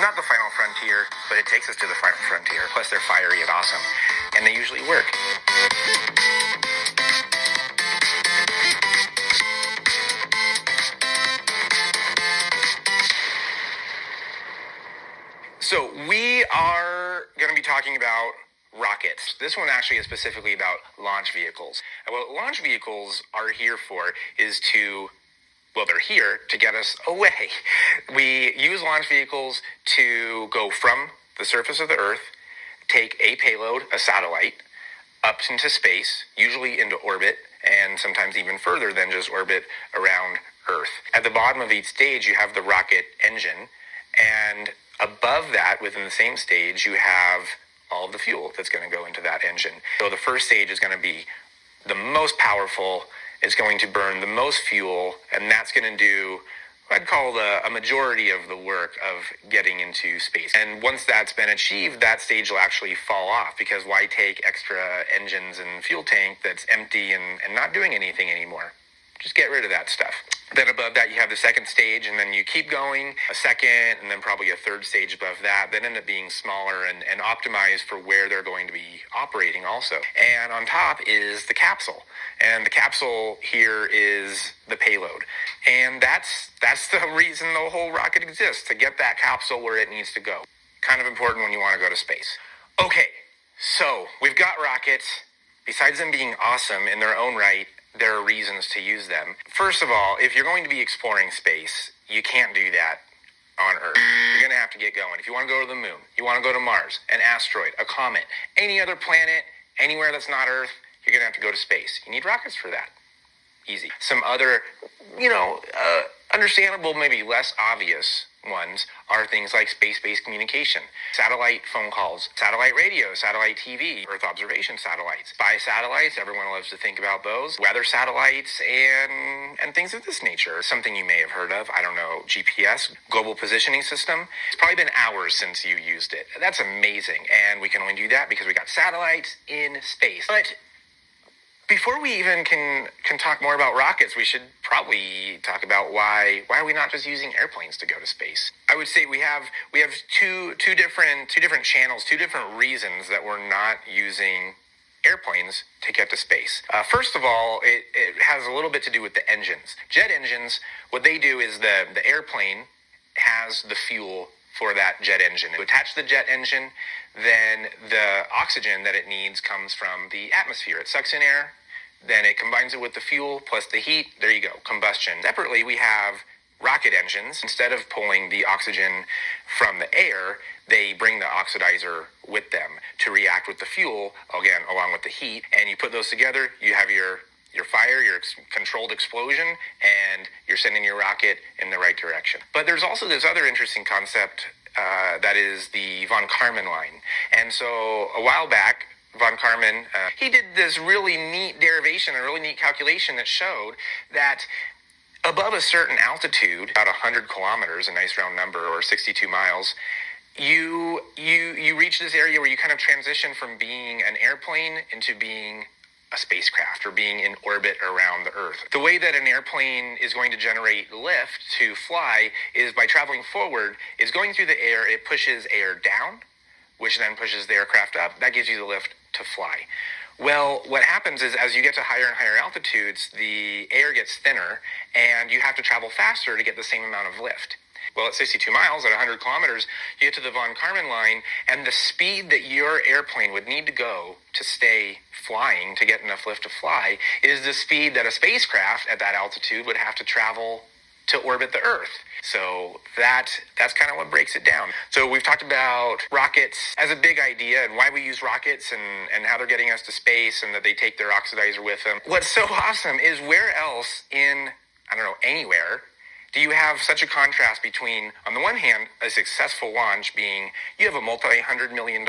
not the final frontier, but it takes us to the final frontier. Plus, they're fiery and awesome, and they usually work. So we are going to be talking about rockets. This one actually is specifically about launch vehicles. And what launch vehicles are here for is they're here to get us away. We use launch vehicles to go from the surface of the Earth, take a payload, a satellite, up into space, usually into orbit, and sometimes even further than just orbit around Earth. At the bottom of each stage, you have the rocket engine, and above that, within the same stage, you have all of the fuel that's going to go into that engine. So the first stage is going to be the most powerful. It's going to burn the most fuel, and that's going to do what I'd call a majority of the work of getting into space. And once that's been achieved, that stage will actually fall off, because why take extra engines and fuel tank that's empty and not doing anything anymore? Just get rid of that stuff. Then above that, you have the second stage, and then you keep going, a second, and then probably a third stage above that. Then end up being smaller and optimized for where they're going to be operating also. And on top is the capsule. And the capsule here is the payload. And that's the reason the whole rocket exists, to get that capsule where it needs to go. Kind of important when you want to go to space. Okay, so we've got rockets. Besides them being awesome in their own right, there are reasons to use them. First of all, if you're going to be exploring space, you can't do that on Earth. You're going to have to get going. If you want to go to the moon, you want to go to Mars, an asteroid, a comet, any other planet, anywhere that's not Earth, you're going to have to go to space. You need rockets for that. Easy. Some other, understandable, maybe less obvious ones are things like space-based communication, satellite phone calls, satellite radio, satellite TV, Earth observation satellites, spy satellites, everyone loves to think about those, weather satellites, and things of this nature. Something you may have heard of, I don't know, GPS, global positioning system. It's probably been hours since you used it. That's amazing, and we can only do that because we got satellites in space. But before we even can talk more about rockets, we should probably talk about why are we not just using airplanes to go to space? I would say we have two different channels, two different reasons that we're not using airplanes to get to space. First of all, it has a little bit to do with the engines. Jet engines, what they do is the airplane has the fuel for that jet engine. To attach the jet engine, then the oxygen that it needs comes from the atmosphere. It sucks in air, then it combines it with the fuel plus the heat. There you go, combustion. Separately, we have rocket engines. Instead of pulling the oxygen from the air, they bring the oxidizer with them to react with the fuel, again, along with the heat. And you put those together, you have your fire, your controlled explosion, and you're sending your rocket in the right direction. But there's also this other interesting concept that is the von Karman line. And so a while back, von Karman, he did this really neat derivation, a really neat calculation that showed that above a certain altitude, about 100 kilometers, a nice round number, or 62 miles, you reach this area where you kind of transition from being an airplane into being a spacecraft, or being in orbit around the Earth. The way that an airplane is going to generate lift to fly is by traveling forward. It's going through the air, it pushes air down, which then pushes the aircraft up. That gives you the lift to fly. Well, what happens is as you get to higher and higher altitudes, the air gets thinner, and you have to travel faster to get the same amount of lift. Well, at 62 miles, at 100 kilometers, you get to the von Karman line, and the speed that your airplane would need to go to stay flying, to get enough lift to fly, is the speed that a spacecraft at that altitude would have to travel to orbit the Earth. So that's kind of what breaks it down. So we've talked about rockets as a big idea, and why we use rockets, and how they're getting us to space, and that they take their oxidizer with them. What's so awesome is where else in, anywhere, do you have such a contrast between, on the one hand, a successful launch being you have a multi-$100 million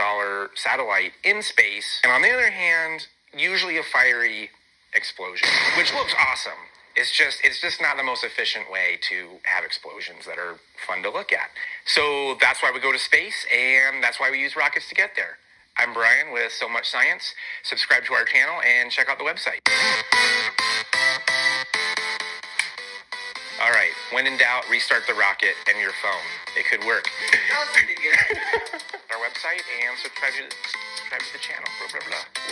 satellite in space, and on the other hand, usually a fiery explosion, which looks awesome. It's just not the most efficient way to have explosions that are fun to look at. So that's why we go to space, and that's why we use rockets to get there. I'm Brian with So Much Science. Subscribe to our channel and check out the website. All right. When in doubt, restart the rocket and your phone. It could work. Our website and subscribe to the channel. Blah, blah, blah.